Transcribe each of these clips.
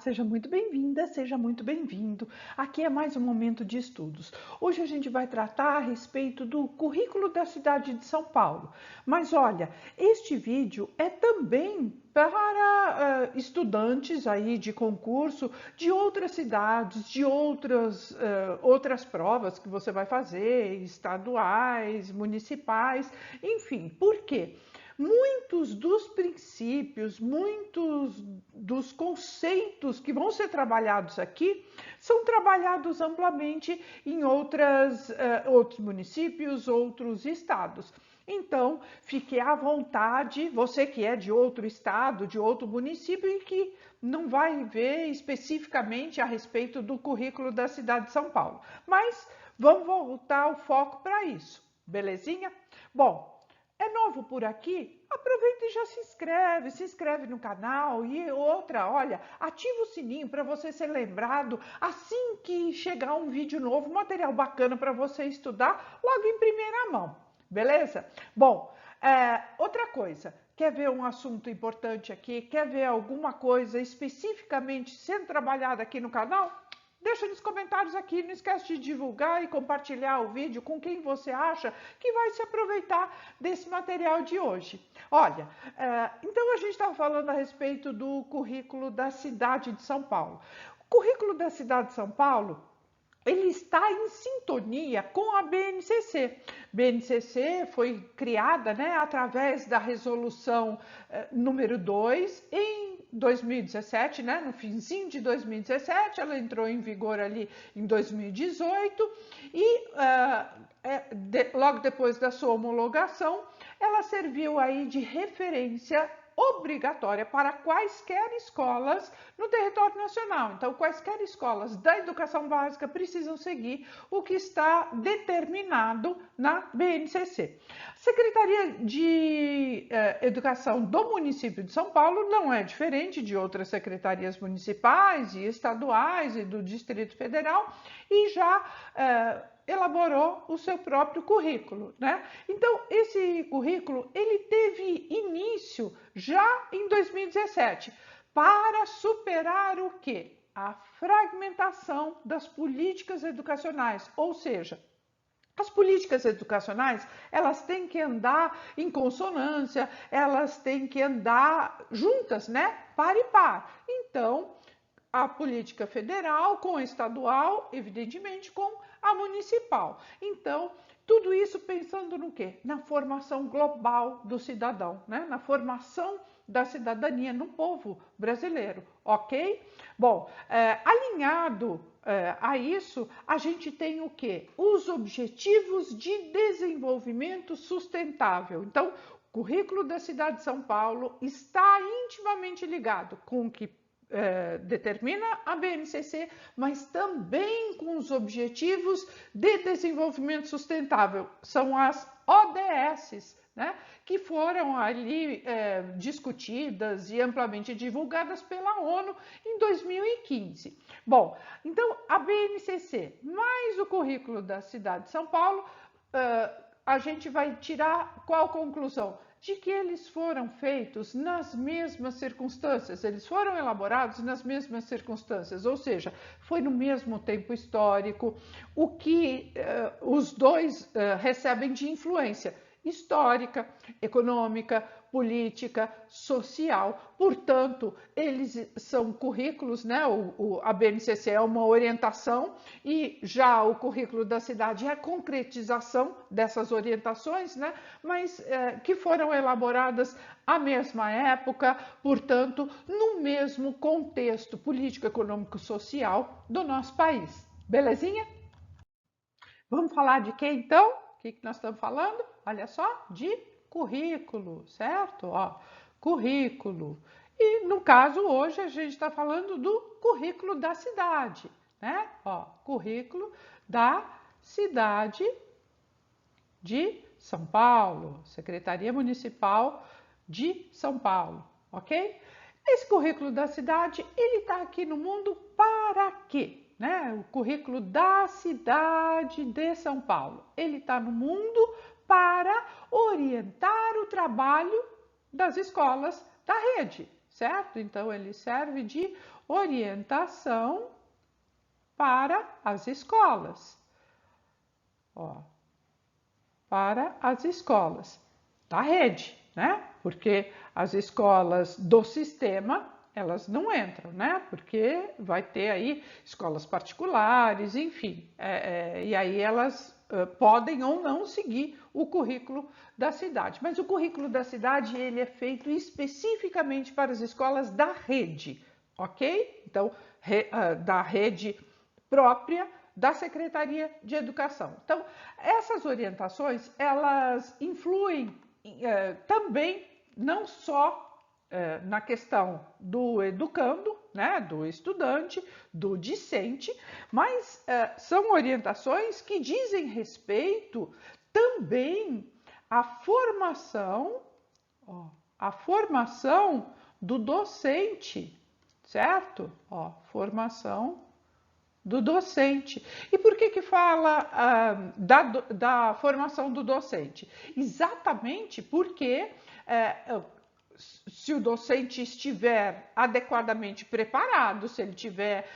Seja muito bem-vinda, seja muito bem-vindo. Aqui é mais um momento de estudos. Hoje a gente vai tratar a respeito do currículo da cidade de São Paulo. Mas olha, este vídeo é também para estudantes aí de concurso de outras cidades, de outras provas que você vai fazer, estaduais, municipais, enfim. Por quê? Muitos dos princípios, muitos dos conceitos que vão ser trabalhados aqui são trabalhados amplamente em outros municípios, outros estados. Então, fique à vontade, você que é de outro estado, de outro município e que não vai ver especificamente a respeito do currículo da cidade de São Paulo. Mas vamos voltar o foco para isso, belezinha? Bom, é novo por aqui? Aproveita e já se inscreve no canal e outra, olha, ativa o sininho para você ser lembrado assim que chegar um vídeo novo, material bacana para você estudar logo em primeira mão, beleza? Bom, outra coisa, quer ver um assunto importante aqui, quer ver alguma coisa especificamente sendo trabalhada aqui no canal? Deixa nos comentários aqui, não esquece de divulgar e compartilhar o vídeo com quem você acha que vai se aproveitar desse material de hoje. Olha, então a gente estava falando a respeito do currículo da cidade de São Paulo. O currículo da cidade de São Paulo, ele está em sintonia com a BNCC. BNCC foi criada, né, através da resolução número 2 em 2017, né, no finzinho de 2017, ela entrou em vigor ali em 2018 e logo depois da sua homologação, ela serviu aí de referência obrigatória para quaisquer escolas no território nacional. Então, quaisquer escolas da educação básica precisam seguir o que está determinado na BNCC. A Secretaria de Educação do município de São Paulo não é diferente de outras secretarias municipais e estaduais e do Distrito Federal e já elaborou o seu próprio currículo, né? Então, esse currículo, ele teve início já em 2017, para superar o quê? A fragmentação das políticas educacionais, ou seja, as políticas educacionais, elas têm que andar em consonância, elas têm que andar juntas, né? Par e par. Então, a política federal com a estadual, evidentemente com a municipal. Então, tudo isso pensando no quê? Na formação global do cidadão, né? Na formação da cidadania no povo brasileiro, ok? Bom, alinhado a isso, a gente tem o quê? Os Objetivos de Desenvolvimento Sustentável. Então, o currículo da cidade de São Paulo está intimamente ligado com o que determina a BNCC, mas também com os Objetivos de Desenvolvimento Sustentável, são as ODS, né, que foram ali discutidas e amplamente divulgadas pela ONU em 2015. Bom, então a BNCC mais o currículo da cidade de São Paulo, a gente vai tirar qual conclusão? De que eles foram feitos nas mesmas circunstâncias, eles foram elaborados nas mesmas circunstâncias, ou seja, foi no mesmo tempo histórico, o que os dois recebem de influência histórica, econômica, política, social. Portanto, eles são currículos, né? A BNCC é uma orientação e já o currículo da cidade é a concretização dessas orientações, né? Mas que foram elaboradas à mesma época, portanto, no mesmo contexto político, econômico, social do nosso país. Belezinha? Vamos falar de quê então? O que nós estamos falando? Olha só, de currículo, certo? Ó, currículo. E no caso hoje a gente está falando do currículo da cidade, né? Ó, currículo da cidade de São Paulo, Secretaria Municipal de São Paulo, ok? Esse currículo da cidade, ele está aqui no mundo para quê? Né? O currículo da cidade de São Paulo, ele está no mundo para orientar o trabalho das escolas da rede, certo? Então, ele serve de orientação para as escolas, ó, para as escolas da rede, né? Porque as escolas do sistema, elas não entram, né? Porque vai ter aí escolas particulares, enfim, e aí elas podem ou não seguir o currículo da cidade. Mas o currículo da cidade, ele é feito especificamente para as escolas da rede, ok? Então, da rede própria da Secretaria de Educação. Então, essas orientações, elas influem também não só na questão do educando, né, do estudante, do discente, mas são orientações que dizem respeito também à formação, ó, à formação do docente, certo? Ó, formação do docente. E por que fala da formação do docente? Exatamente porque se o docente estiver adequadamente preparado, se ele estiver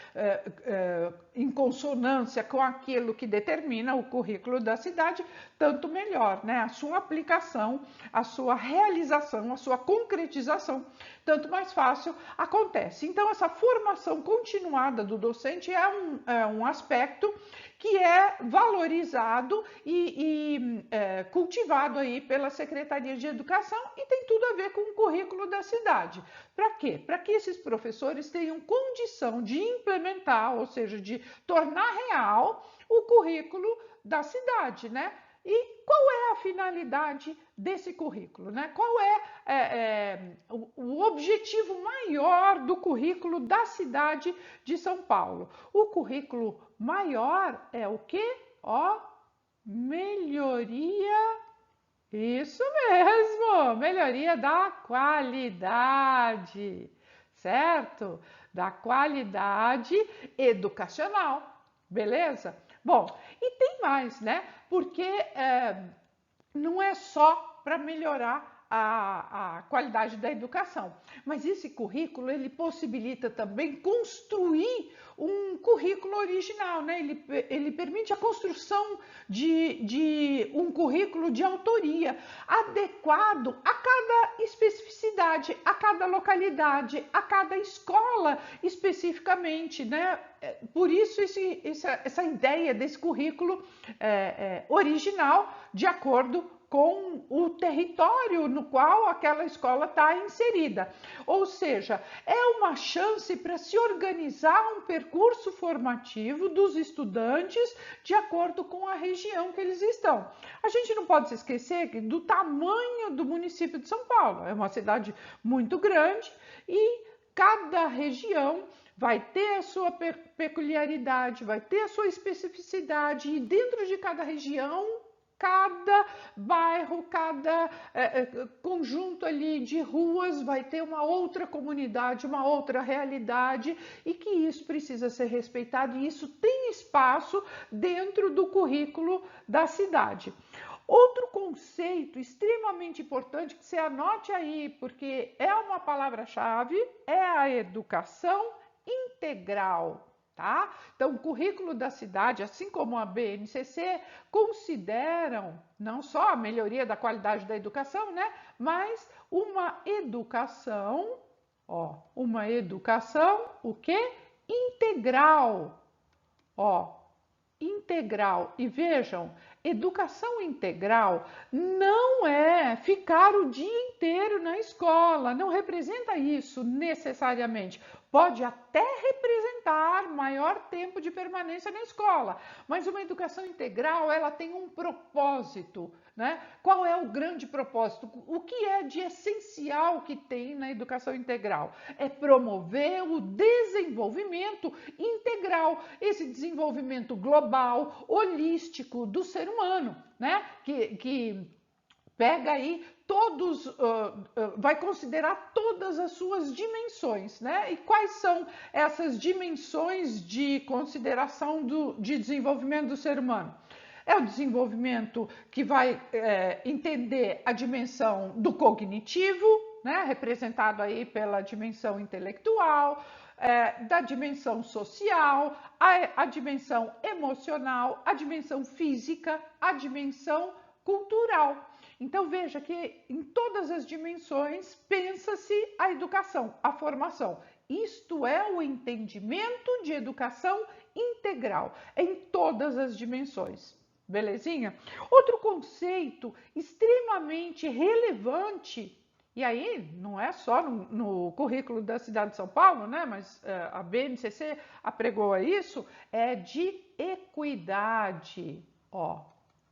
em consonância com aquilo que determina o currículo da cidade, tanto melhor, né? A sua aplicação, a sua realização, a sua concretização, tanto mais fácil acontece. Então, essa formação continuada do docente é um aspecto que é valorizado e cultivado aí pela Secretaria de Educação e tem tudo a ver com o currículo da cidade. Para quê? Para que esses professores tenham condição de implementar, ou seja, de tornar real o currículo da cidade, né? E qual é a finalidade desse currículo, né? Qual é o objetivo maior do currículo da cidade de São Paulo? O currículo maior é o quê? Ó, melhoria, isso mesmo, melhoria da qualidade, certo? Da qualidade educacional, beleza? Bom, e tem mais, né? Porque não é só para melhorar a qualidade da educação, mas esse currículo ele possibilita também construir um currículo original, né? Ele permite a construção de um currículo de autoria adequado a cada especificidade, a cada localidade, a cada escola especificamente, né? Por isso essa ideia desse currículo original de acordo com o território no qual aquela escola está inserida. Ou seja, é uma chance para se organizar um percurso formativo dos estudantes de acordo com a região que eles estão. A gente não pode se esquecer do tamanho do município de São Paulo. É uma cidade muito grande e cada região vai ter a sua peculiaridade, vai ter a sua especificidade e dentro de cada região, cada bairro, cada conjunto ali de ruas vai ter uma outra comunidade, uma outra realidade e que isso precisa ser respeitado e isso tem espaço dentro do currículo da cidade. Outro conceito extremamente importante que você anote aí, porque é uma palavra-chave, é a educação integral. Tá? Então, o currículo da cidade, assim como a BNCC, consideram não só a melhoria da qualidade da educação, né? Mas uma educação, ó, uma educação, o quê? Integral, ó, integral. E vejam, educação integral não é ficar o dia inteiro na escola, não representa isso necessariamente. Pode até representar maior tempo de permanência na escola, mas uma educação integral, ela tem um propósito, né? Qual é o grande propósito? O que é de essencial que tem na educação integral? É promover o desenvolvimento integral, esse desenvolvimento global, holístico do ser humano, né? Que pega aí todos, vai considerar todas as suas dimensões, né? E quais são essas dimensões de consideração de desenvolvimento do ser humano? É o desenvolvimento que vai entender a dimensão do cognitivo, né, representado aí pela dimensão intelectual, da dimensão social, a dimensão emocional, a dimensão física, a dimensão cultural. Então veja que em todas as dimensões pensa-se a educação, a formação. Isto é o entendimento de educação integral, em todas as dimensões. Belezinha? Outro conceito extremamente relevante, e aí não é só no currículo da cidade de São Paulo, né? Mas a BNCC apregou isso, é de equidade. Ó,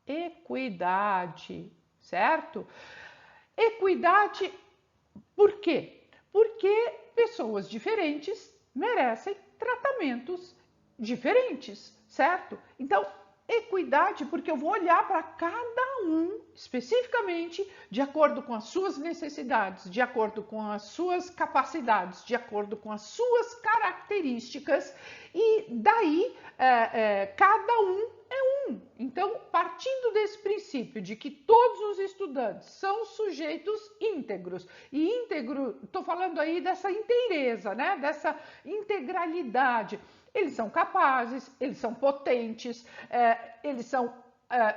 equidade, certo? Equidade, por quê? Porque pessoas diferentes merecem tratamentos diferentes, certo? Então, equidade, porque eu vou olhar para cada um especificamente de acordo com as suas necessidades, de acordo com as suas capacidades, de acordo com as suas características, e daí cada um é um. Então, partindo desse princípio de que todos os estudantes são sujeitos íntegros, e íntegro, estou falando aí dessa inteireza, né? Dessa integralidade. Eles são capazes, eles são potentes, eles são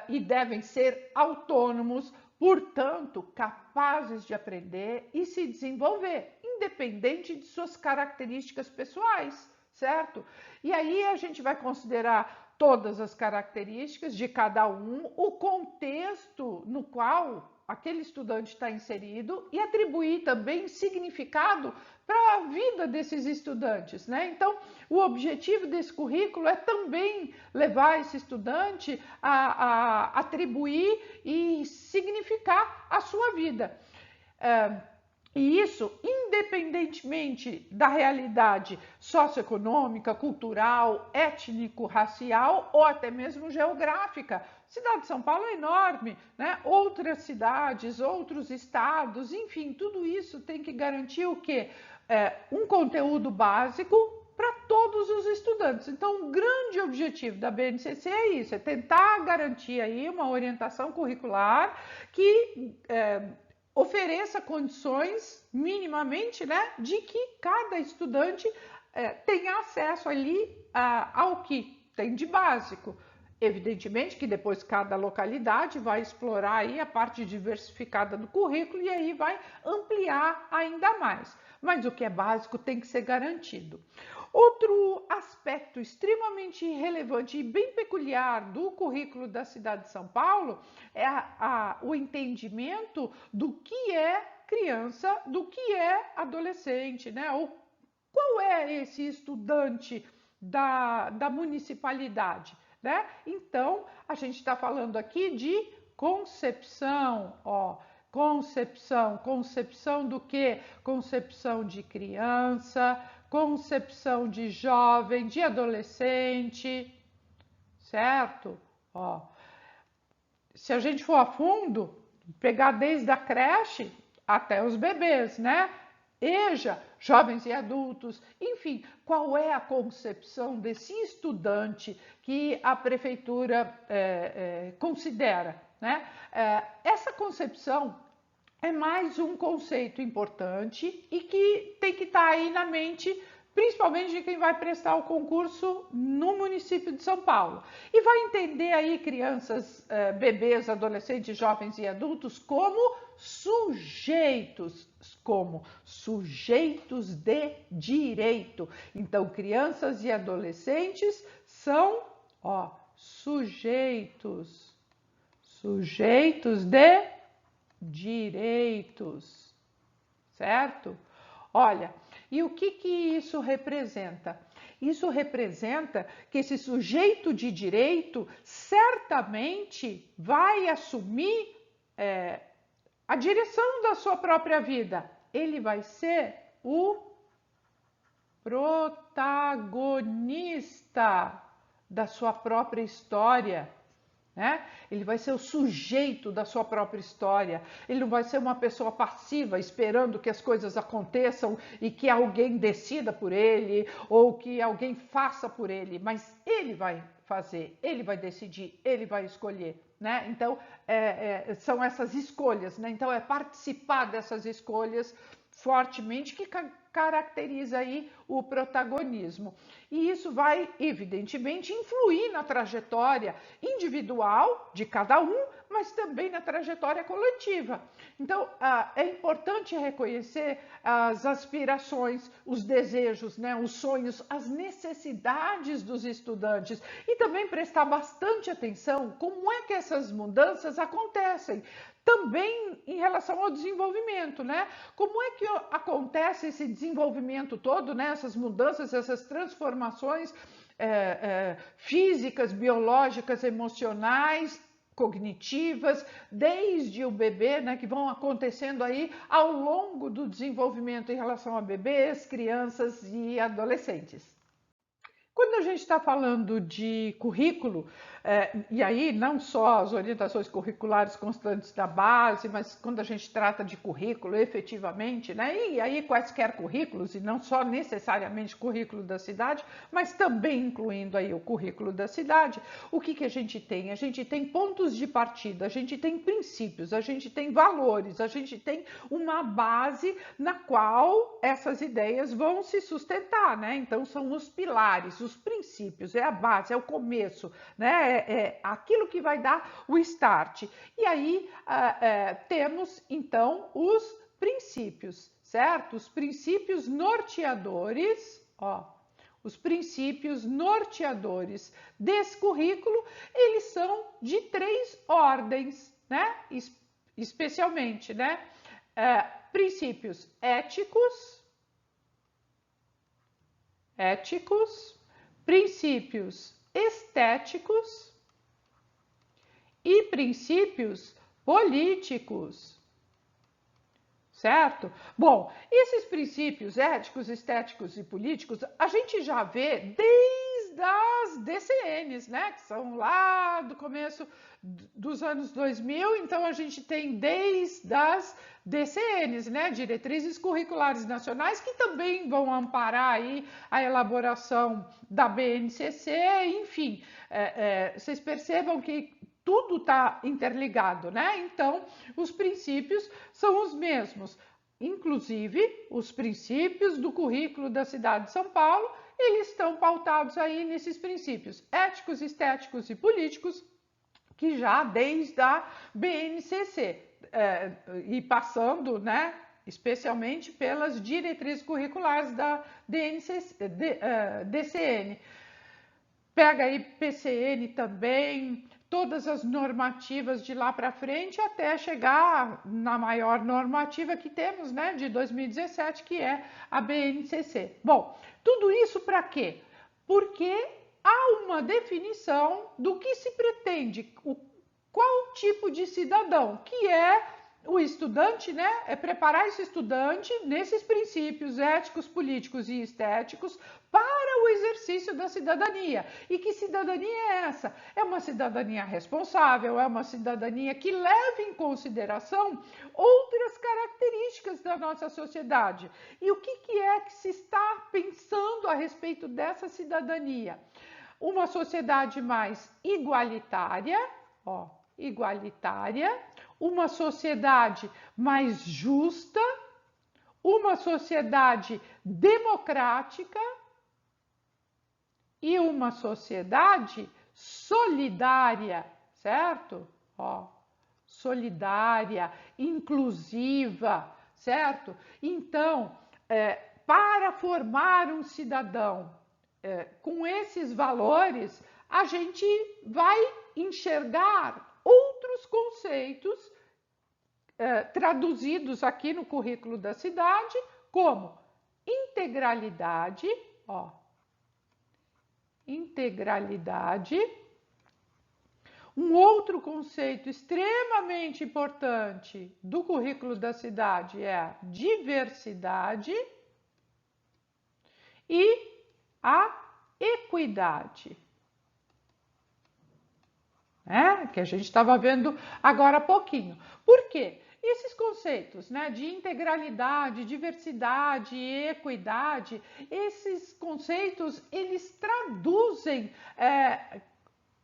e devem ser autônomos, portanto, capazes de aprender e se desenvolver, independente de suas características pessoais, certo? E aí a gente vai considerar todas as características de cada um, o contexto no qual aquele estudante está inserido e atribuir também significado para a vida desses estudantes, né? Então, o objetivo desse currículo é também levar esse estudante a atribuir e significar a sua vida. E isso, independentemente da realidade socioeconômica, cultural, étnico-racial ou até mesmo geográfica. A cidade de São Paulo é enorme, né? Outras cidades, outros estados, enfim, tudo isso tem que garantir o quê? Um conteúdo básico para todos os estudantes. Então, o grande objetivo da BNCC é isso, é tentar garantir aí uma orientação curricular que ofereça condições minimamente, né, de que cada estudante tenha acesso ali ao que tem de básico. Evidentemente que depois cada localidade vai explorar aí a parte diversificada do currículo e aí vai ampliar ainda mais. Mas o que é básico tem que ser garantido. Outro aspecto extremamente relevante e bem peculiar do currículo da cidade de São Paulo é o entendimento do que é criança, do que é adolescente, né? Ou qual é esse estudante da municipalidade, né? Então, a gente está falando aqui de concepção, ó. Concepção do quê? Concepção de criança, concepção de jovem, de adolescente, certo? Ó, se a gente for a fundo, pegar desde a creche até os bebês, né? EJA, jovens e adultos, enfim, qual é a concepção desse estudante que a prefeitura considera, né? Essa concepção é mais um conceito importante e que tem que estar aí na mente, principalmente de quem vai prestar o concurso no município de São Paulo. E vai entender aí crianças, bebês, adolescentes, jovens e adultos como sujeitos de direito. Então, crianças e adolescentes são, ó, sujeitos de direitos, certo? Olha, e o que isso representa? Isso representa que esse sujeito de direito certamente vai assumir a direção da sua própria vida. Ele vai ser o protagonista da sua própria história, né? Ele vai ser o sujeito da sua própria história. Ele não vai ser uma pessoa passiva esperando que as coisas aconteçam e que alguém decida por ele ou que alguém faça por ele, mas ele vai fazer, ele vai decidir, ele vai escolher, né? Então, são essas escolhas, né? Então, é participar dessas escolhas fortemente que caracteriza aí o protagonismo. E isso vai, evidentemente, influir na trajetória individual de cada um, mas também na trajetória coletiva. Então, é importante reconhecer as aspirações, os desejos, né, os sonhos, as necessidades dos estudantes e também prestar bastante atenção como é que essas mudanças acontecem. Também em relação ao desenvolvimento, né? Como é que acontece esse desenvolvimento todo, né? Essas mudanças, essas transformações físicas, biológicas, emocionais, cognitivas, desde o bebê, né, que vão acontecendo aí ao longo do desenvolvimento em relação a bebês, crianças e adolescentes. Quando a gente está falando de currículo, e aí não só as orientações curriculares constantes da base, mas quando a gente trata de currículo efetivamente, né, e aí quaisquer currículos, e não só necessariamente currículo da cidade, mas também incluindo aí o currículo da cidade, o que a gente tem? A gente tem pontos de partida, a gente tem princípios, a gente tem valores, a gente tem uma base na qual essas ideias vão se sustentar, né? Então são os pilares, os princípios, é a base, é o começo, né? É aquilo que vai dar o start. E aí temos então os princípios, certo? Os princípios norteadores, ó. Os princípios norteadores desse currículo, eles são de 3 ordens, né? Especialmente, né? Princípios éticos, princípios estéticos e princípios políticos, certo? Bom, esses princípios éticos, estéticos e políticos a gente já vê desde as DCNs, né? Que são lá do começo dos anos 2000, então a gente tem desde as DCNs, né? Diretrizes Curriculares Nacionais, que também vão amparar aí a elaboração da BNCC, enfim, vocês percebam que tudo está interligado, né? Então, os princípios são os mesmos. Inclusive, os princípios do currículo da cidade de São Paulo, eles estão pautados aí nesses princípios éticos, estéticos e políticos, que já desde a BNCC, e passando, né, especialmente pelas diretrizes curriculares da DCN. Pega aí PCN também, todas as normativas de lá para frente, até chegar na maior normativa que temos, né, de 2017, que é a BNCC. Bom, tudo isso para quê? Porque há uma definição do que se pretende, qual tipo de cidadão, que é o estudante, né? É preparar esse estudante nesses princípios éticos, políticos e estéticos para o exercício da cidadania. E que cidadania é essa? É uma cidadania responsável, é uma cidadania que leva em consideração outras características da nossa sociedade. E o que é que se está pensando a respeito dessa cidadania? Uma sociedade mais igualitária, ó, igualitária, uma sociedade mais justa, uma sociedade democrática e uma sociedade solidária, certo? Ó, solidária, inclusiva, certo? Então, para formar um cidadão com esses valores, a gente vai enxergar outros conceitos traduzidos aqui no currículo da cidade, como integralidade, ó, integralidade. Um outro conceito extremamente importante do currículo da cidade é a diversidade e a equidade. né? Que a gente estava vendo agora há pouquinho. Por quê? Esses conceitos, né, de integralidade, diversidade, equidade, esses conceitos, eles traduzem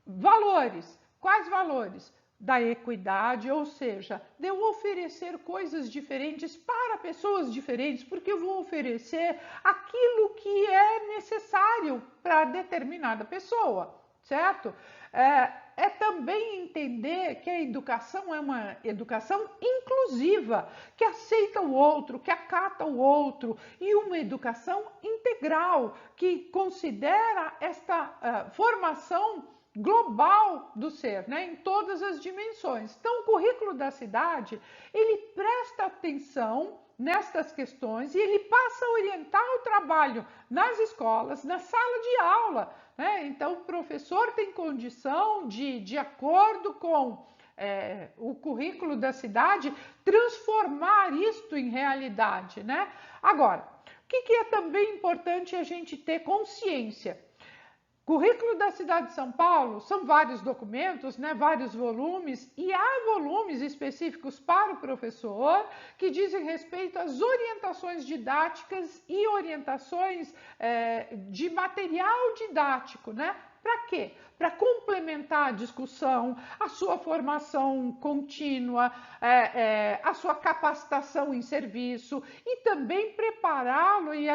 valores. Quais valores? Da equidade, ou seja, de eu oferecer coisas diferentes para pessoas diferentes, porque eu vou oferecer aquilo que é necessário para determinada pessoa, certo? É também entender que a educação é uma educação inclusiva, que aceita o outro, que acata o outro, e uma educação integral, que considera esta formação global do ser, né, em todas as dimensões. Então, o currículo da cidade, ele presta atenção nestas questões e ele passa a orientar o trabalho nas escolas, na sala de aula, né? Então, o professor tem condição de acordo com o currículo da cidade, transformar isto em realidade, né? Agora, o que é também importante a gente ter consciência? Currículo da cidade de São Paulo são vários documentos, né, vários volumes, e há volumes específicos para o professor que dizem respeito às orientações didáticas e orientações de material didático, né? Para quê? Para complementar a discussão, a sua formação contínua, a sua capacitação em serviço e também prepará-lo e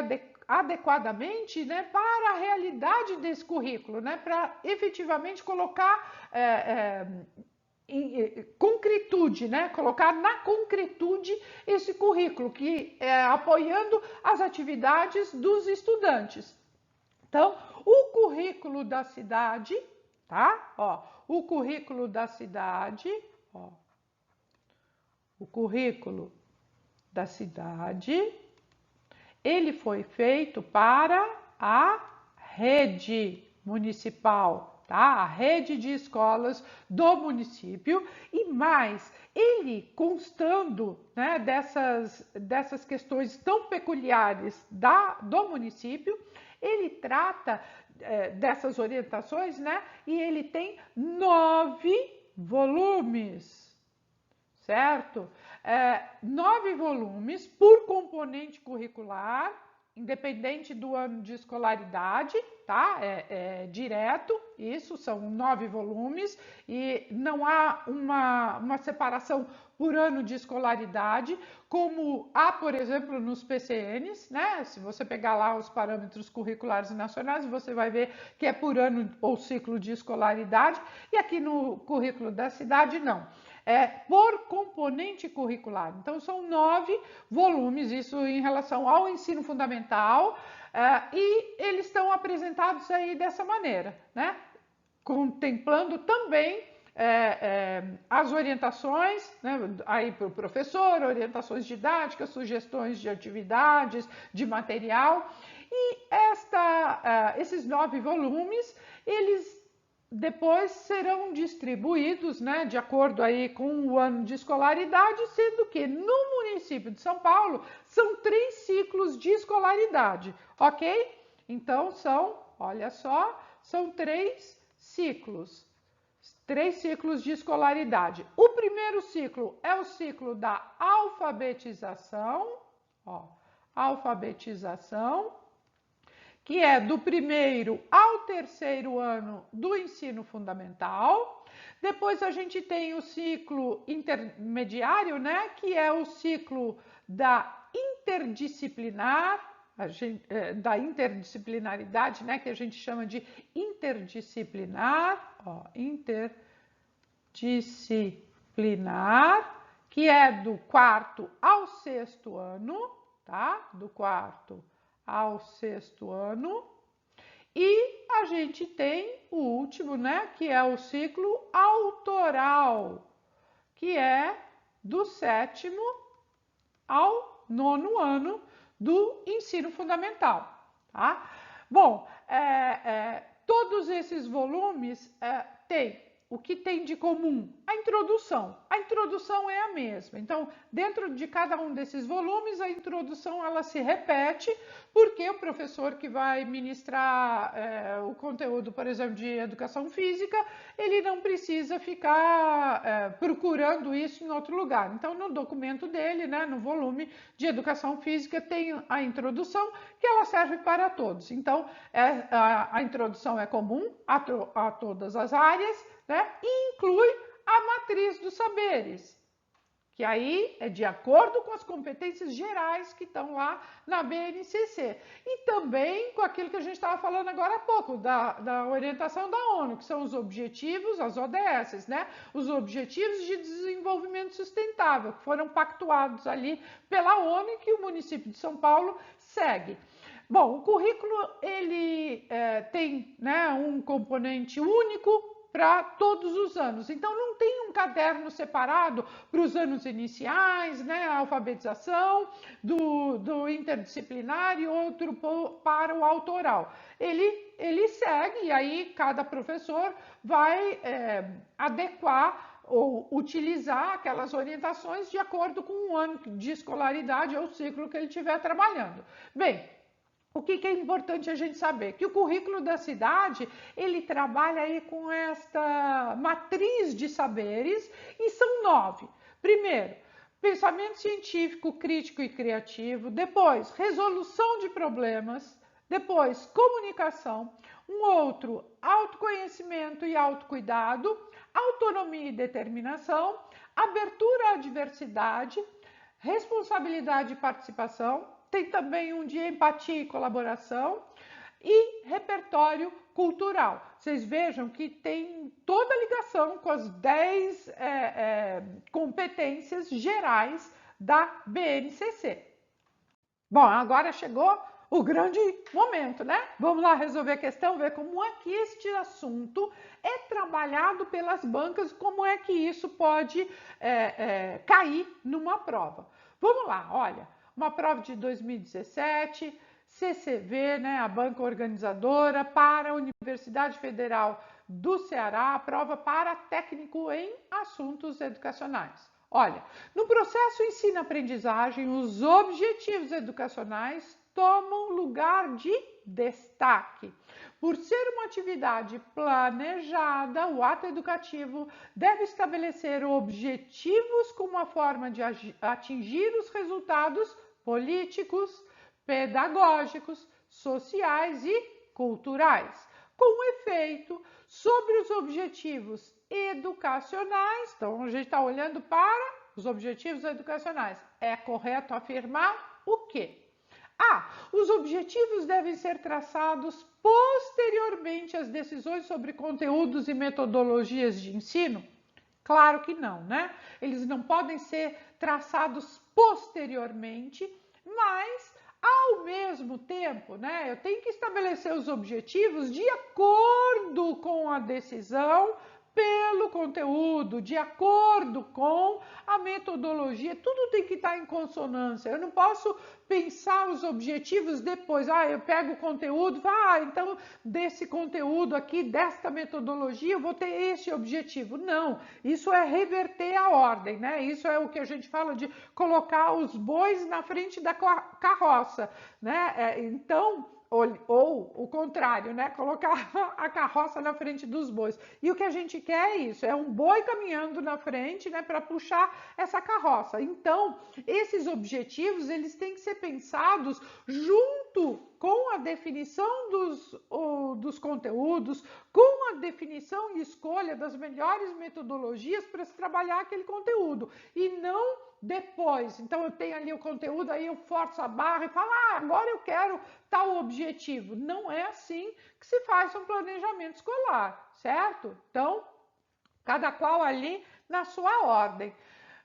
adequadamente, né, para a realidade desse currículo, né, para efetivamente colocar em concretude, né, colocar na concretude esse currículo, que apoiando as atividades dos estudantes. Então, o currículo da cidade, tá? Ó, o currículo da cidade, ó, o currículo da cidade, ele foi feito para a rede municipal, tá? A rede de escolas do município e mais, ele constando, né, dessas questões tão peculiares do município, ele trata dessas orientações, né? E ele tem 9 volumes, certo? 9 volumes por componente curricular, independente do ano de escolaridade, tá? Direto, isso são 9 volumes e não há uma separação por ano de escolaridade, como há, por exemplo, nos PCNs, né? Se você pegar lá os parâmetros curriculares nacionais, você vai ver que é por ano ou ciclo de escolaridade, e aqui no currículo da cidade, não. Por componente curricular. Então, são 9 volumes, isso em relação ao ensino fundamental, e eles estão apresentados aí dessa maneira, né? Contemplando também as orientações, né, aí para o professor, orientações didáticas, sugestões de atividades, de material. E esses 9 volumes, eles depois serão distribuídos, né, de acordo aí com o ano de escolaridade, sendo que no município de São Paulo são 3 ciclos de escolaridade, ok? Então olha só, são 3 ciclos. 3 ciclos de escolaridade. O primeiro ciclo é o ciclo da alfabetização, ó, alfabetização, que é do primeiro ao terceiro ano do ensino fundamental. Depois a gente tem o ciclo intermediário, né, que é o ciclo da interdisciplinar, da interdisciplinaridade, né, que a gente chama de interdisciplinar, ó, interdisciplinar, que é do quarto ao sexto ano, tá? Do quarto ao sexto ano. E a gente tem o último, né, que é o ciclo autoral, que é do sétimo ao nono ano do ensino fundamental, tá? Bom, todos esses volumes têm o que tem de comum? A introdução. A introdução é a mesma. Então, dentro de cada um desses volumes, a introdução ela se repete, porque o professor que vai ministrar o conteúdo, por exemplo, de educação física, ele não precisa ficar procurando isso em outro lugar. Então, no documento dele, né, no volume de educação física, tem a introdução, que ela serve para todos. Então, a introdução é comum a todas as áreas, né, e inclui a matriz dos saberes, que aí é de acordo com as competências gerais que estão lá na BNCC. E também com aquilo que a gente estava falando agora há pouco, da orientação da ONU, que são os objetivos, as ODS, né? Os Objetivos de Desenvolvimento Sustentável, que foram pactuados ali pela ONU e que o município de São Paulo segue. Bom, o currículo ele tem, né, um componente único para todos os anos. Então, não tem um caderno separado para os anos iniciais, né, a alfabetização, do interdisciplinar e outro para o autoral. Ele segue, e aí cada professor vai adequar ou utilizar aquelas orientações de acordo com o ano de escolaridade ou ciclo que ele estiver trabalhando. Bem, o que é importante a gente saber? Que o currículo da cidade, ele trabalha aí com esta matriz de saberes e são 9. Primeiro, pensamento científico, crítico e criativo. Depois, resolução de problemas. Depois, comunicação. Um outro, autoconhecimento e autocuidado. Autonomia e determinação. Abertura à diversidade. Responsabilidade e participação. Tem também um de empatia e colaboração e repertório cultural. Vocês vejam que tem toda a ligação com as 10 competências gerais da BNCC. Bom, agora chegou o grande momento, né? Vamos lá resolver a questão, ver como é que este assunto é trabalhado pelas bancas, como é que isso pode cair numa prova. Vamos lá, olha. Uma prova de 2017, CCV, né, a banca organizadora, para a Universidade Federal do Ceará, prova para técnico em assuntos educacionais. Olha, no processo ensino-aprendizagem, os objetivos educacionais tomam lugar de destaque. Por ser uma atividade planejada, o ato educativo deve estabelecer objetivos como uma forma de atingir os resultados políticos, pedagógicos, sociais e culturais, com efeito sobre os objetivos educacionais. Então, a gente está olhando para os objetivos educacionais. É correto afirmar o quê? Os objetivos devem ser traçados posteriormente às decisões sobre conteúdos e metodologias de ensino? Claro que não, né? Eles não podem ser traçados posteriormente, mas ao mesmo tempo, né? Eu tenho que estabelecer os objetivos de acordo com a decisão pelo conteúdo, de acordo com a metodologia, tudo tem que estar em consonância. Eu não posso pensar os objetivos depois, eu pego o conteúdo, então desse conteúdo aqui, desta metodologia, eu vou ter esse objetivo. Não, isso é reverter a ordem, né? Isso é o que a gente fala de colocar os bois na frente da carroça, né? Então, ou o contrário, né? Colocar a carroça na frente dos bois. E o que a gente quer é isso, é um boi caminhando na frente, né, para puxar essa carroça. Então, esses objetivos, eles têm que ser pensados junto com a definição dos conteúdos, com a definição e escolha das melhores metodologias para se trabalhar aquele conteúdo, e não depois. Então, eu tenho ali o conteúdo, aí eu forço a barra e falo, agora eu quero tal objetivo. Não é assim que se faz um planejamento escolar, certo? Então, cada qual ali na sua ordem.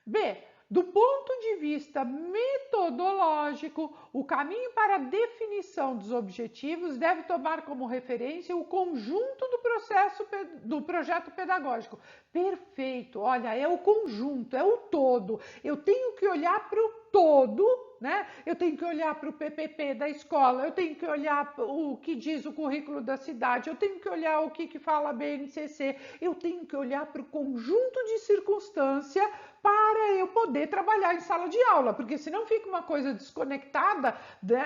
B, do ponto de vista metodológico, o caminho para a definição dos objetivos deve tomar como referência o conjunto do projeto pedagógico. Perfeito, olha, é o conjunto, é o todo. Eu tenho que olhar para o todo, né? Eu tenho que olhar para o PPP da escola, eu tenho que olhar o que diz o currículo da cidade, eu tenho que olhar o que fala a BNCC, eu tenho que olhar para o conjunto de circunstância para eu poder trabalhar em sala de aula, porque senão fica uma coisa desconectada,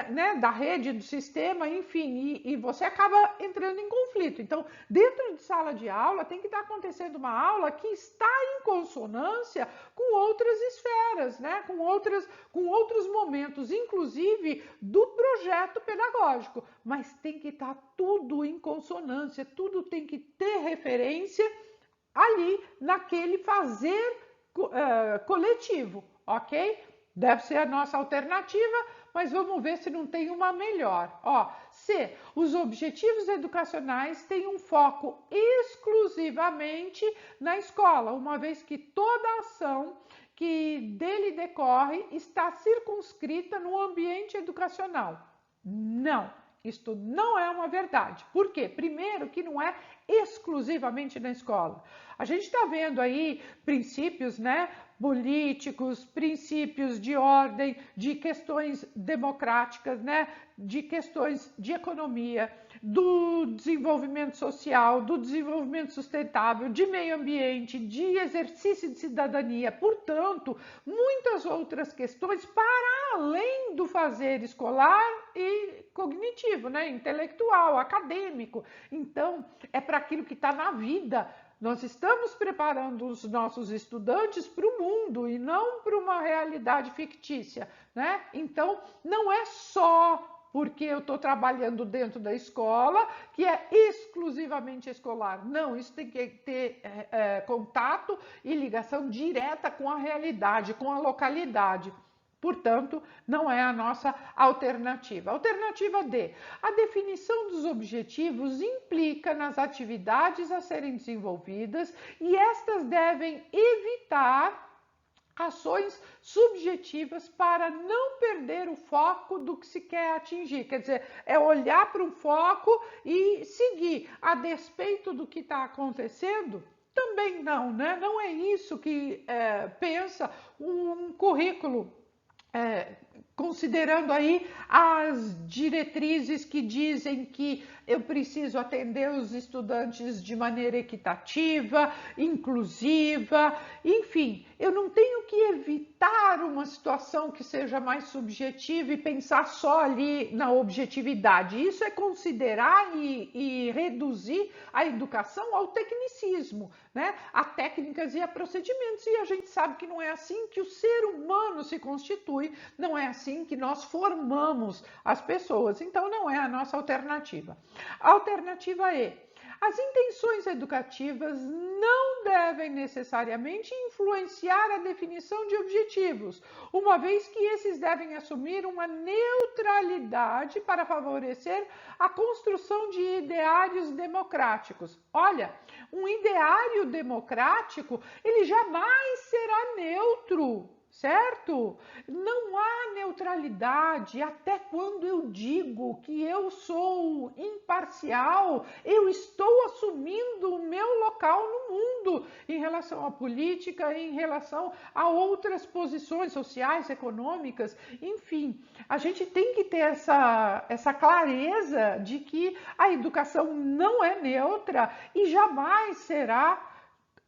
né, da rede, do sistema, enfim, e você acaba entrando em conflito. Então, dentro de sala de aula, tem que estar acontecendo uma aula que está em consonância com outras esferas, né, com outros momentos, inclusive do projeto pedagógico, mas tem que estar tudo em consonância, tudo tem que ter referência ali naquele fazer coletivo, ok? Deve ser a nossa alternativa, mas vamos ver se não tem uma melhor. Ó, C. Os objetivos educacionais têm um foco exclusivamente na escola, uma vez que toda ação que dele decorre está circunscrita no ambiente educacional. Não. Isto não é uma verdade. Por quê? Primeiro, que não é exclusivamente na escola. A gente está vendo aí princípios, né, políticos, princípios de ordem, de questões democráticas, né, de questões de economia, do desenvolvimento social, do desenvolvimento sustentável, de meio ambiente, de exercício de cidadania. Portanto, muitas outras questões para além do fazer escolar e cognitivo, né, intelectual, acadêmico. Então, é para aquilo que está na vida. Nós estamos preparando os nossos estudantes para o mundo e não para uma realidade fictícia, né? Então, não é só porque eu estou trabalhando dentro da escola que é exclusivamente escolar. Não, isso tem que ter contato e ligação direta com a realidade, com a localidade. Portanto, não é a nossa alternativa. Alternativa D. A definição dos objetivos implica nas atividades a serem desenvolvidas e estas devem evitar ações subjetivas para não perder o foco do que se quer atingir. Quer dizer, é olhar para um foco e seguir a despeito do que está acontecendo. Também não, né? Não é isso que pensa um currículo considerando aí as diretrizes que dizem que eu preciso atender os estudantes de maneira equitativa, inclusiva, enfim, eu não tenho que evitar uma situação que seja mais subjetiva e pensar só ali na objetividade. Isso é considerar e reduzir a educação ao tecnicismo, né? A técnicas e a procedimentos, e a gente sabe que não é assim que o ser humano se constitui, não é assim que nós formamos as pessoas, então não é a nossa alternativa. A alternativa E. As intenções educativas não devem necessariamente influenciar a definição de objetivos, uma vez que esses devem assumir uma neutralidade para favorecer a construção de ideários democráticos. Olha, um ideário democrático, ele jamais será neutro. Certo? Não há neutralidade até quando eu digo que eu sou imparcial, eu estou assumindo o meu local no mundo em relação à política, em relação a outras posições sociais, econômicas, enfim. A gente tem que ter essa clareza de que a educação não é neutra e jamais será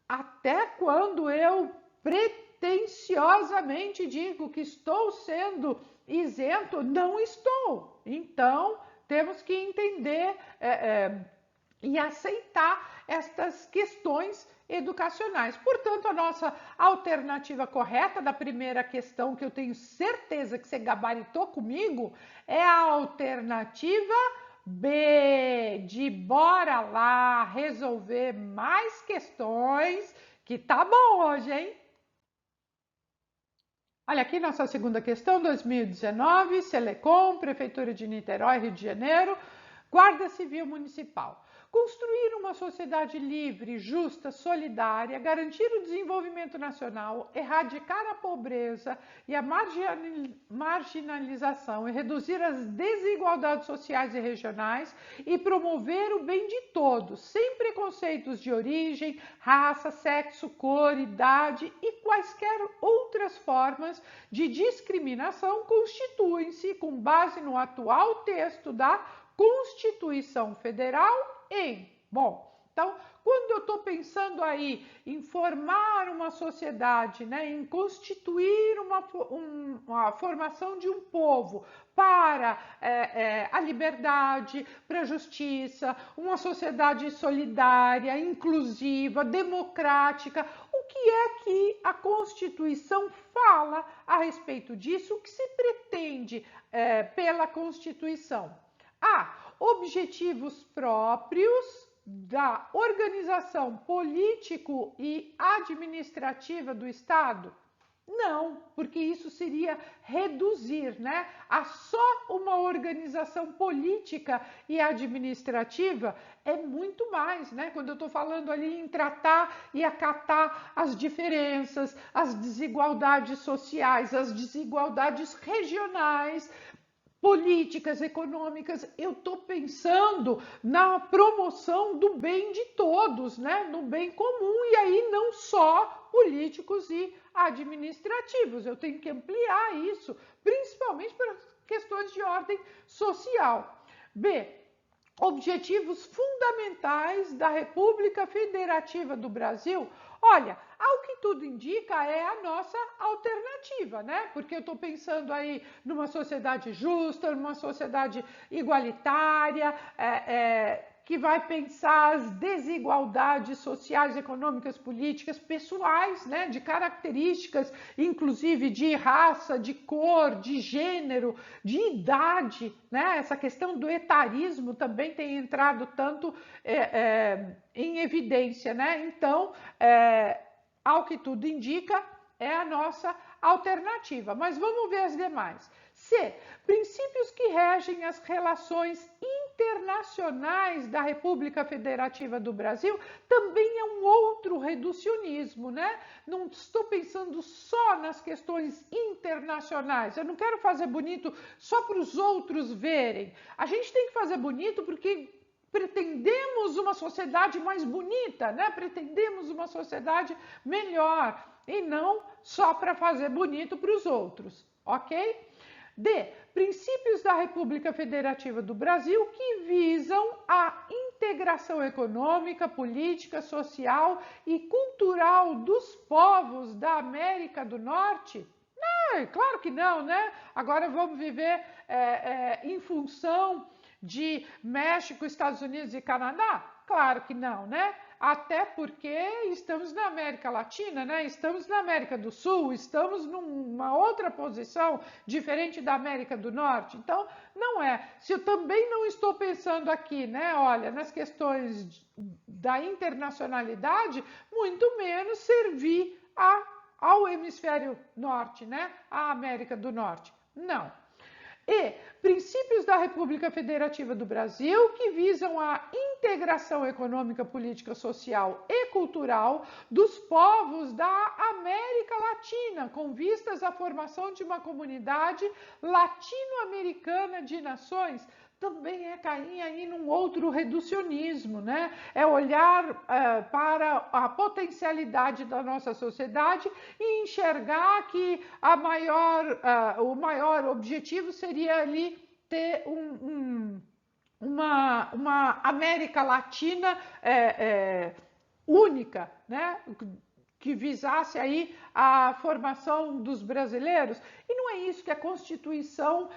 até quando eu pretensiosamente digo que estou sendo isento, não estou. Então, temos que entender e aceitar estas questões educacionais. Portanto, a nossa alternativa correta da primeira questão, que eu tenho certeza que você gabaritou comigo, é a alternativa B, de bora lá resolver mais questões, que tá bom hoje, hein? Olha aqui nossa segunda questão, 2019, Selecom, Prefeitura de Niterói, Rio de Janeiro, Guarda Civil Municipal. Construir uma sociedade livre, justa, solidária, garantir o desenvolvimento nacional, erradicar a pobreza e a marginalização e reduzir as desigualdades sociais e regionais e promover o bem de todos, sem preconceitos de origem, raça, sexo, cor, idade e quaisquer outras formas de discriminação constituem-se, com base no atual texto da Constituição Federal, bom, Então, quando eu estou pensando aí em formar uma sociedade, né, em constituir uma formação de um povo para a liberdade, para a justiça, uma sociedade solidária, inclusiva, democrática, o que é que a Constituição fala a respeito disso? O que se pretende pela Constituição? Objetivos próprios da organização político e administrativa do Estado? Não, porque isso seria reduzir, né, a só uma organização política e administrativa. É muito mais, né? Quando eu estou falando ali em tratar e acatar as diferenças, as desigualdades sociais, as desigualdades regionais, políticas, econômicas, eu estou pensando na promoção do bem de todos, né? No bem comum, e aí não só políticos e administrativos. Eu tenho que ampliar isso, principalmente para questões de ordem social. B. Objetivos fundamentais da República Federativa do Brasil. Olha, ao que tudo indica, é a nossa alternativa, né? Porque eu estou pensando aí numa sociedade justa, numa sociedade igualitária, que vai pensar as desigualdades sociais, econômicas, políticas, pessoais, né? De características, inclusive de raça, de cor, de gênero, de idade, né? Essa questão do etarismo também tem entrado tanto em evidência, né? Então, ao que tudo indica, é a nossa alternativa. Mas vamos ver as demais. C. Princípios que regem as relações internacionais da República Federativa do Brasil também é um outro reducionismo, né? Não estou pensando só nas questões internacionais. Eu não quero fazer bonito só para os outros verem. A gente tem que fazer bonito porque pretendemos uma sociedade mais bonita, né? Pretendemos uma sociedade melhor e não só para fazer bonito para os outros, ok? D. Princípios da República Federativa do Brasil que visam a integração econômica, política, social e cultural dos povos da América do Norte? Claro que não, né? Agora vamos viver em função de México, Estados Unidos e Canadá? Claro que não, né? Até porque estamos na América Latina, né? Estamos na América do Sul, estamos numa outra posição diferente da América do Norte. Então, não é. Se eu também não estou pensando aqui, né? Olha, nas questões da internacionalidade, muito menos servir ao hemisfério norte, né? À América do Norte. Não. E princípios da República Federativa do Brasil que visam a integração econômica, política, social e cultural dos povos da América Latina, com vistas à formação de uma comunidade latino-americana de nações. Também é cair aí num outro reducionismo, né? É olhar para a potencialidade da nossa sociedade e enxergar que o maior objetivo seria ali ter uma América Latina única, né? Que visasse aí a formação dos brasileiros. E não é isso que a Constituição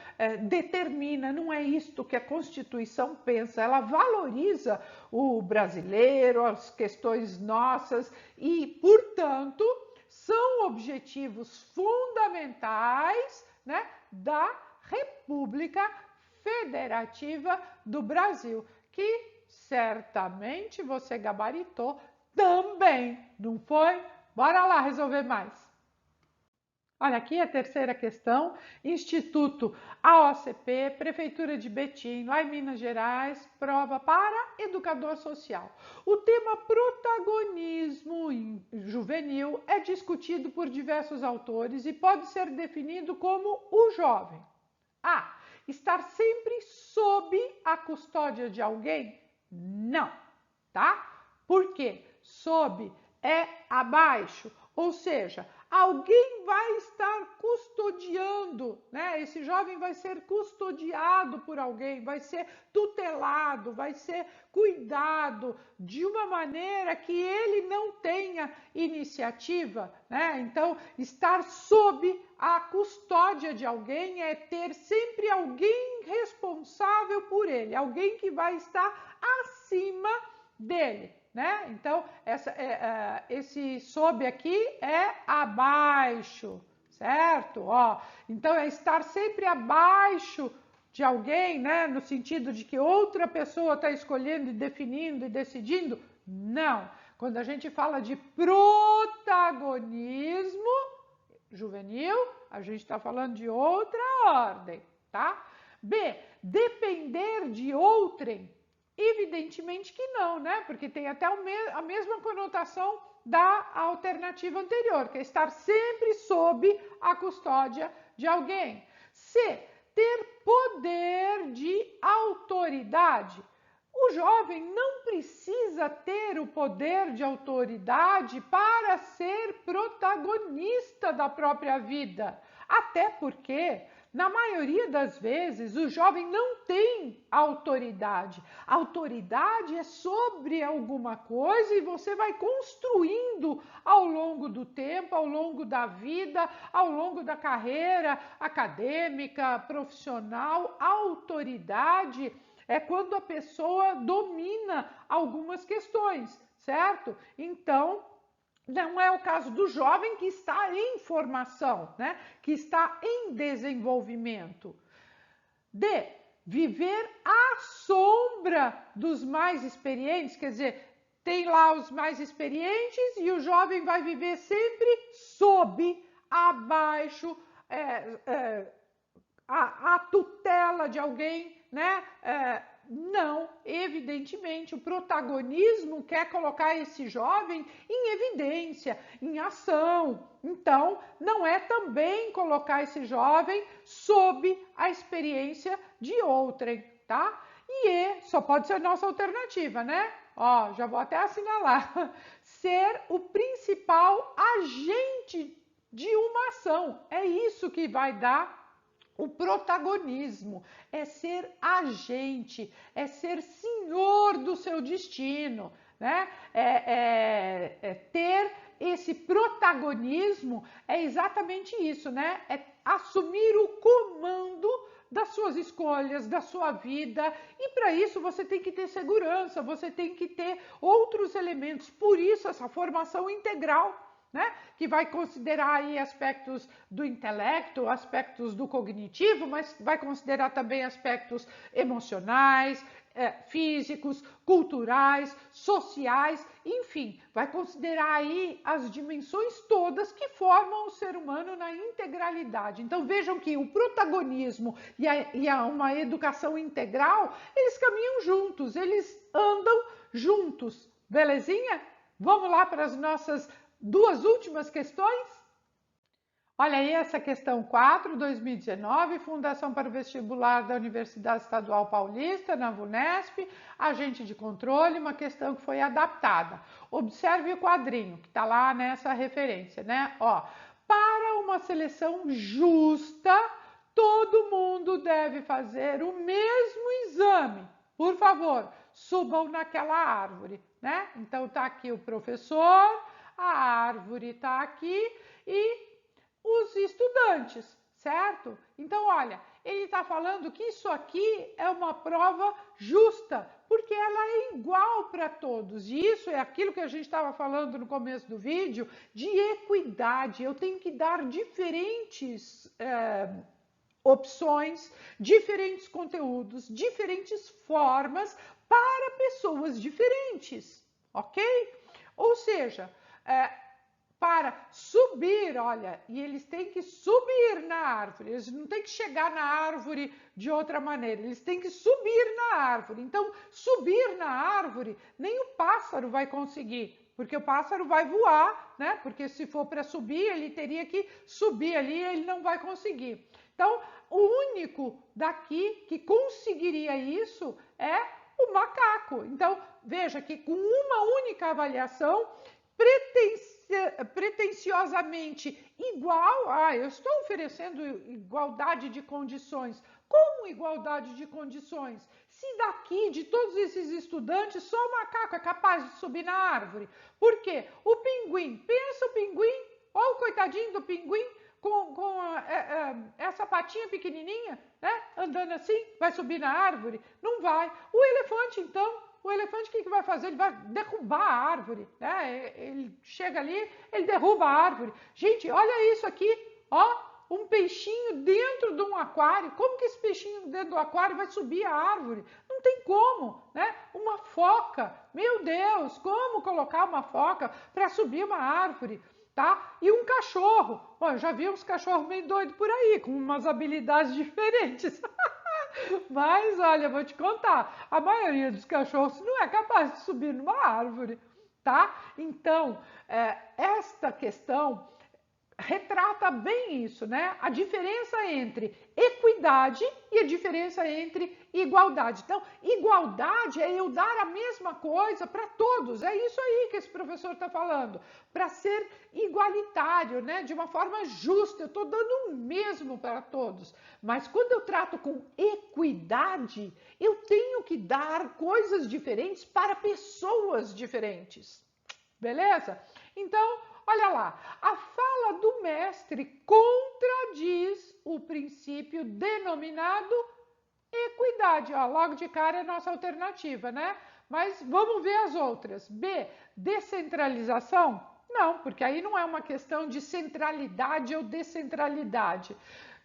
determina, não é isto que a Constituição pensa. Ela valoriza o brasileiro, as questões nossas e, portanto, são objetivos fundamentais, né, da República Federativa do Brasil, que certamente você gabaritou também, não foi? Bora lá resolver mais. Olha, aqui a terceira questão, Instituto AOCP, Prefeitura de Betim, lá em Minas Gerais, prova para educador social. O tema protagonismo juvenil é discutido por diversos autores e pode ser definido como o jovem. A. Estar sempre sob a custódia de alguém? Não, tá? Por quê? Sob é abaixo, ou seja, alguém vai estar custodiando, né? Esse jovem vai ser custodiado por alguém, vai ser tutelado, vai ser cuidado de uma maneira que ele não tenha iniciativa, né? Então, estar sob a custódia de alguém é ter sempre alguém responsável por ele, alguém que vai estar acima dele, né? Então, esse sob aqui é abaixo, certo? Ó, então, é estar sempre abaixo de alguém, né? No sentido de que outra pessoa está escolhendo e definindo e decidindo? Não. Quando a gente fala de protagonismo juvenil, a gente está falando de outra ordem, tá? B, depender de outrem. Evidentemente que não, né? Porque tem até a mesma conotação da alternativa anterior, que é estar sempre sob a custódia de alguém. C, ter poder de autoridade. O jovem não precisa ter o poder de autoridade para ser protagonista da própria vida. Até porque, na maioria das vezes, o jovem não tem autoridade. A autoridade é sobre alguma coisa e você vai construindo ao longo do tempo, ao longo da vida, ao longo da carreira acadêmica, profissional. A autoridade é quando a pessoa domina algumas questões, certo? Então, não é o caso do jovem que está em formação, né? Que está em desenvolvimento. D, viver à sombra dos mais experientes, quer dizer, tem lá os mais experientes e o jovem vai viver sempre sob, abaixo, a tutela de alguém, né? Não, evidentemente, o protagonismo quer colocar esse jovem em evidência, em ação. Então, não é também colocar esse jovem sob a experiência de outrem, tá? E só pode ser a nossa alternativa, né? Ó, já vou até assinalar. Ser o principal agente de uma ação. É isso que vai dar o protagonismo, é ser agente, é ser senhor do seu destino, né? Ter esse protagonismo é exatamente isso, né? É assumir o comando das suas escolhas, da sua vida, e para isso você tem que ter segurança, você tem que ter outros elementos, por isso essa formação integral, né? Que vai considerar aí aspectos do intelecto, aspectos do cognitivo, mas vai considerar também aspectos emocionais, físicos, culturais, sociais, enfim, vai considerar aí as dimensões todas que formam o ser humano na integralidade. Então vejam que o protagonismo e uma educação integral, eles caminham juntos, eles andam juntos, belezinha? Vamos lá para as nossas duas últimas questões? Olha aí essa questão 4, 2019, Fundação para o Vestibular da Universidade Estadual Paulista, na VUNESP, agente de controle, uma questão que foi adaptada. Observe o quadrinho que está lá nessa referência, né? Ó, para uma seleção justa, todo mundo deve fazer o mesmo exame. Por favor, subam naquela árvore, né? Então tá aqui o professor, a árvore está aqui e os estudantes, certo? Então, olha, ele está falando que isso aqui é uma prova justa, porque ela é igual para todos. E isso é aquilo que a gente estava falando no começo do vídeo, de equidade. Eu tenho que dar diferentes opções, diferentes conteúdos, diferentes formas para pessoas diferentes, ok? Ou seja, para subir, olha, e eles têm que subir na árvore, eles não têm que chegar na árvore de outra maneira, eles têm que subir na árvore. Então, subir na árvore, nem o pássaro vai conseguir, porque o pássaro vai voar, né? Porque se for para subir, ele teria que subir ali e ele não vai conseguir. Então, o único daqui que conseguiria isso é o macaco. Então, veja que com uma única avaliação, pretensiosamente igual. Ah, eu estou oferecendo igualdade de condições. Como igualdade de condições? Se daqui, de todos esses estudantes, só o macaco é capaz de subir na árvore. Por quê? O pinguim, pensa o pinguim, olha o coitadinho do pinguim, com essa patinha pequenininha, né? Andando assim, vai subir na árvore? Não vai. O elefante, então, o elefante o que vai fazer? Ele vai derrubar a árvore, né? Ele chega ali, ele derruba a árvore. Gente, olha isso aqui, ó, um peixinho dentro de um aquário. Como que esse peixinho dentro do aquário vai subir a árvore? Não tem como, né? Uma foca, meu Deus, como colocar uma foca para subir uma árvore? Tá? E um cachorro. Bom, eu já vi uns cachorros meio doidos por aí, com umas habilidades diferentes. Mas, olha, vou te contar, a maioria dos cachorros não é capaz de subir numa árvore, tá? Então, esta questão retrata bem isso, né? A diferença entre equidade e a diferença entre igualdade. Então, igualdade é eu dar a mesma coisa para todos. É isso aí que esse professor está falando. Para ser igualitário, né? De uma forma justa. Eu estou dando o mesmo para todos. Mas quando eu trato com equidade, eu tenho que dar coisas diferentes para pessoas diferentes. Beleza? Então, olha lá, a fala do mestre contradiz o princípio denominado equidade. Ó, logo de cara é a nossa alternativa, né? Mas vamos ver as outras. B, descentralização? Não, porque aí não é uma questão de centralidade ou descentralidade.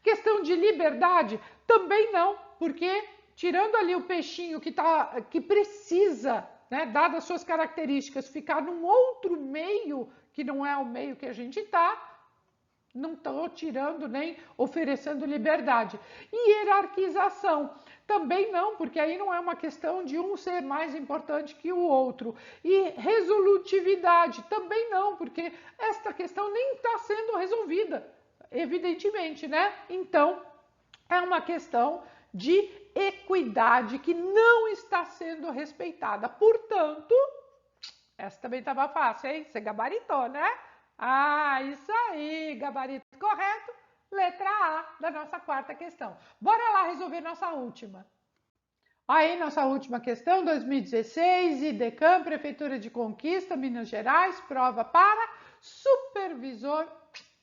Questão de liberdade? Também não, porque tirando ali o peixinho que precisa, né, dadas as suas características, ficar num outro meio que não é o meio que a gente está, não estou tirando nem oferecendo liberdade. E hierarquização? Também não, porque aí não é uma questão de um ser mais importante que o outro. E resolutividade? Também não, porque esta questão nem está sendo resolvida, evidentemente, né? Então, é uma questão de equidade que não está sendo respeitada. Portanto, essa também estava fácil, hein? Você gabaritou, né? Ah, isso aí, gabarito correto, letra A da nossa quarta questão. Bora lá resolver nossa última. Aí, nossa última questão, 2016, IDECAM, Prefeitura de Conquista, Minas Gerais, prova para supervisor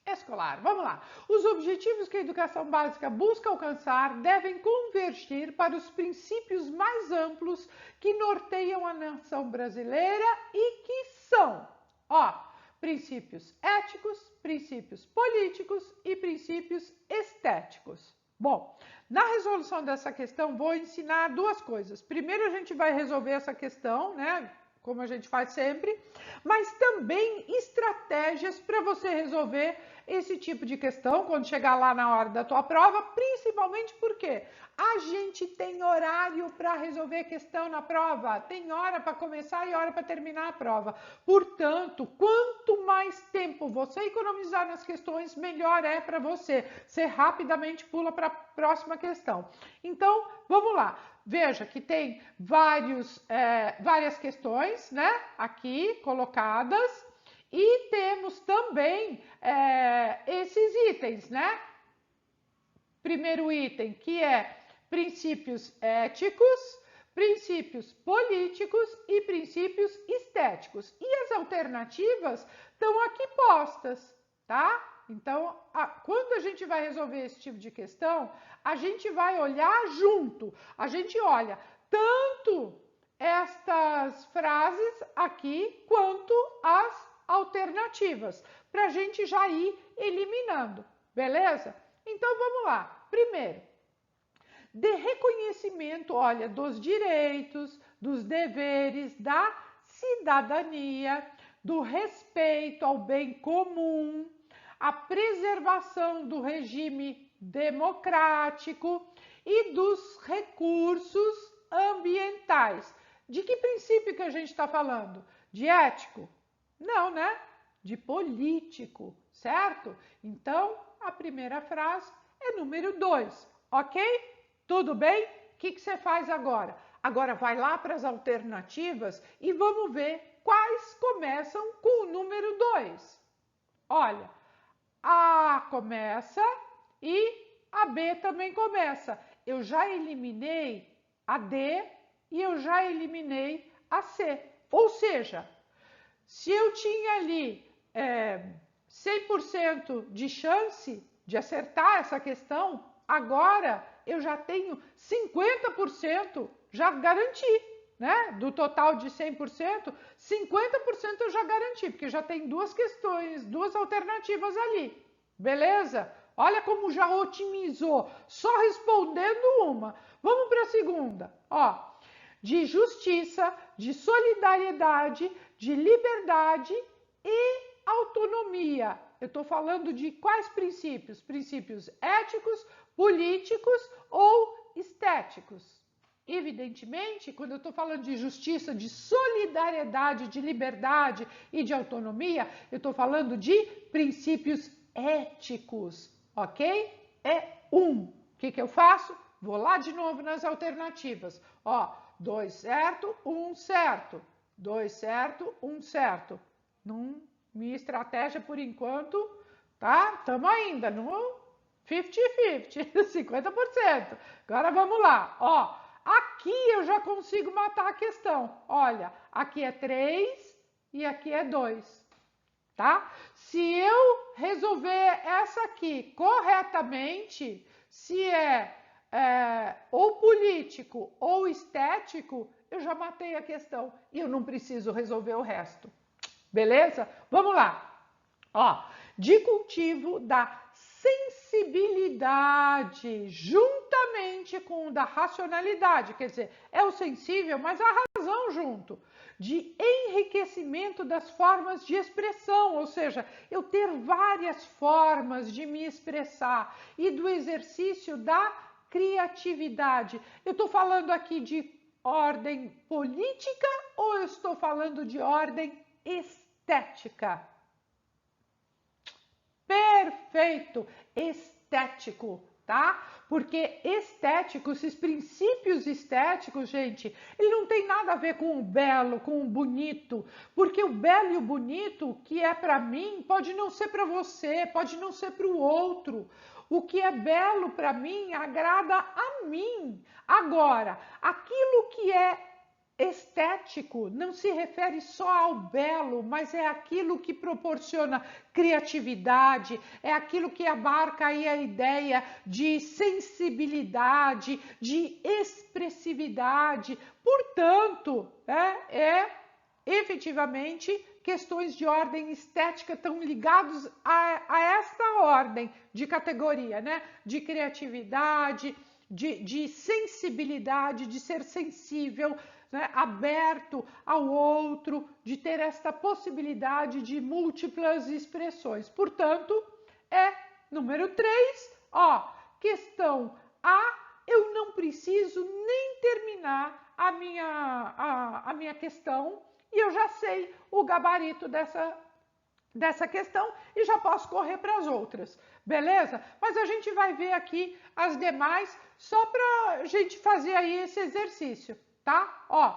escolar. Vamos lá. Os objetivos que a educação básica busca alcançar devem convergir para os princípios mais amplos que norteiam a nação brasileira e que são, ó, princípios éticos, princípios políticos e princípios estéticos. Bom, na resolução dessa questão vou ensinar duas coisas. Primeiro a gente vai resolver essa questão, né? Como a gente faz sempre, mas também estratégias para você resolver esse tipo de questão quando chegar lá na hora da tua prova, principalmente porque a gente tem horário para resolver questão na prova, tem hora para começar e hora para terminar a prova. Portanto, quanto mais tempo você economizar nas questões, melhor é para você. Você rapidamente pula para a próxima questão. Então, vamos lá. Veja que tem várias questões, né, aqui colocadas e temos também esses itens, né? Primeiro item que é princípios éticos, princípios políticos e princípios estéticos. E as alternativas estão aqui postas, tá? Então, quando a gente vai resolver esse tipo de questão, a gente vai olhar junto. A gente olha tanto estas frases aqui, quanto as alternativas, para a gente já ir eliminando, beleza? Então, vamos lá. Primeiro, de reconhecimento, olha, dos direitos, dos deveres, da cidadania, do respeito ao bem comum, a preservação do regime democrático e dos recursos ambientais. De que princípio que a gente está falando? De ético? Não, né? De político, certo? Então, a primeira frase é número 2, ok? Tudo bem? O que você faz agora? Agora vai lá para as alternativas e vamos ver quais começam com o número 2. Olha, a A começa e a B também começa. Eu já eliminei a D e eu já eliminei a C. Ou seja, se eu tinha ali 100% de chance de acertar essa questão, agora eu já tenho 50%, já garanti, né? Do total de 100%, 50% eu já garanti, porque já tem duas questões, duas alternativas ali. Beleza? Olha como já otimizou, só respondendo uma. Vamos para a segunda. Ó, de justiça, de solidariedade, de liberdade e autonomia. Eu estou falando de quais princípios? Princípios éticos, políticos ou estéticos? Evidentemente, quando eu estou falando de justiça, de solidariedade, de liberdade e de autonomia, eu estou falando de princípios éticos, ok? É um. O que eu faço? Vou lá de novo nas alternativas. Ó, 2 certo, 1 certo. 2 certo, 1 certo. Minha estratégia por enquanto, tá? Estamos ainda no 50-50, 50%. Agora vamos lá. Ó, aqui eu já consigo matar a questão. Olha, aqui é 3 e aqui é 2. Tá? Se eu resolver essa aqui corretamente, se ou político ou estético, eu já matei a questão e eu não preciso resolver o resto. Beleza? Vamos lá. Ó, de cultivo da sensibilidade juntamente com o da racionalidade, quer dizer, é o sensível, mas a razão junto. De enriquecimento das formas de expressão, ou seja, eu ter várias formas de me expressar e do exercício da criatividade. Eu estou falando aqui de ordem política ou eu estou falando de ordem estética? Perfeito, estético, tá? Porque estético, esses princípios estéticos, gente, ele não tem nada a ver com o belo, com o bonito, porque o belo e o bonito, que é para mim, pode não ser para você, pode não ser para o outro. O que é belo para mim agrada a mim. Agora, aquilo que é estético não se refere só ao belo, mas é aquilo que proporciona criatividade, é aquilo que abarca aí a ideia de sensibilidade, de expressividade. Portanto, efetivamente questões de ordem estética estão ligados a esta ordem de categoria, né? De criatividade, de sensibilidade, de ser sensível, né, aberto ao outro, de ter esta possibilidade de múltiplas expressões. Portanto, número 3, ó, questão A, eu não preciso nem terminar a minha questão e eu já sei o gabarito dessa questão e já posso correr para as outras, beleza? Mas a gente vai ver aqui as demais só para a gente fazer aí esse exercício. Tá? Ó,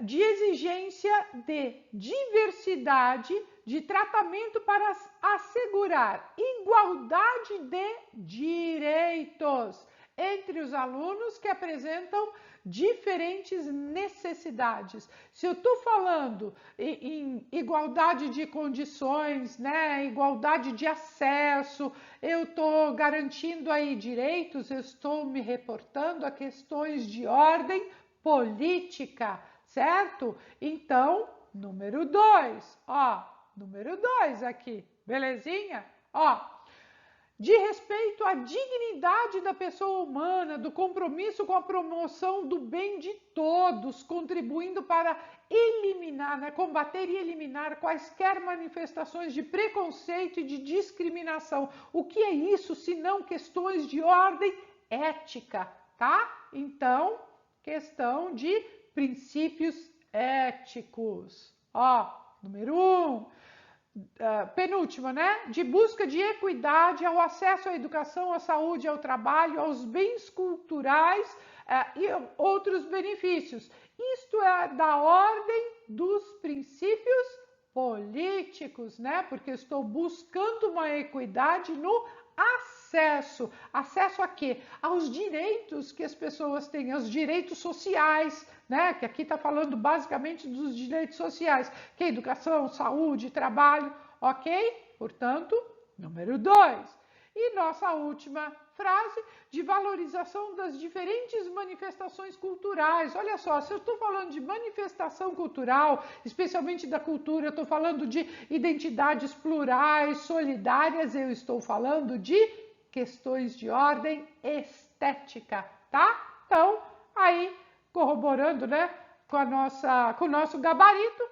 de exigência de diversidade de tratamento para assegurar igualdade de direitos entre os alunos que apresentam diferentes necessidades. Se eu estou falando em igualdade de condições, né, igualdade de acesso, eu estou garantindo aí direitos, eu estou me reportando a questões de ordem política, certo? Então, número 2, ó, número 2 aqui, belezinha? Ó, de respeito à dignidade da pessoa humana, do compromisso com a promoção do bem de todos, contribuindo para eliminar, né, combater e eliminar quaisquer manifestações de preconceito e de discriminação. O que é isso, se não questões de ordem ética, tá? Então, questão de princípios éticos. Ó, número 1. Penúltima, né? De busca de equidade ao acesso à educação, à saúde, ao trabalho, aos bens culturais e outros benefícios. Isto é da ordem dos princípios políticos, né? Porque eu estou buscando uma equidade no acesso. Acesso a quê? Aos direitos que as pessoas têm, aos direitos sociais, né? Que aqui está falando basicamente dos direitos sociais, que é educação, saúde, trabalho, ok? Portanto, número 2. E nossa última frase, de valorização das diferentes manifestações culturais. Olha só, se eu estou falando de manifestação cultural, especialmente da cultura, eu estou falando de identidades plurais, solidárias, eu estou falando de questões de ordem estética, tá? Então, aí, corroborando, né, com o nosso gabarito,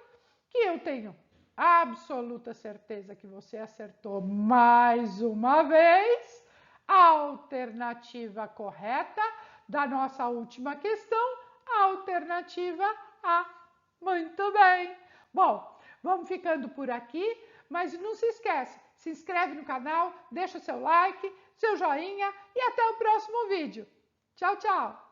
que eu tenho absoluta certeza que você acertou mais uma vez. A alternativa correta da nossa última questão, a alternativa A. Muito bem. Bom, vamos ficando por aqui, mas não se esquece, se inscreve no canal, deixa seu like, seu joinha e até o próximo vídeo. Tchau, tchau!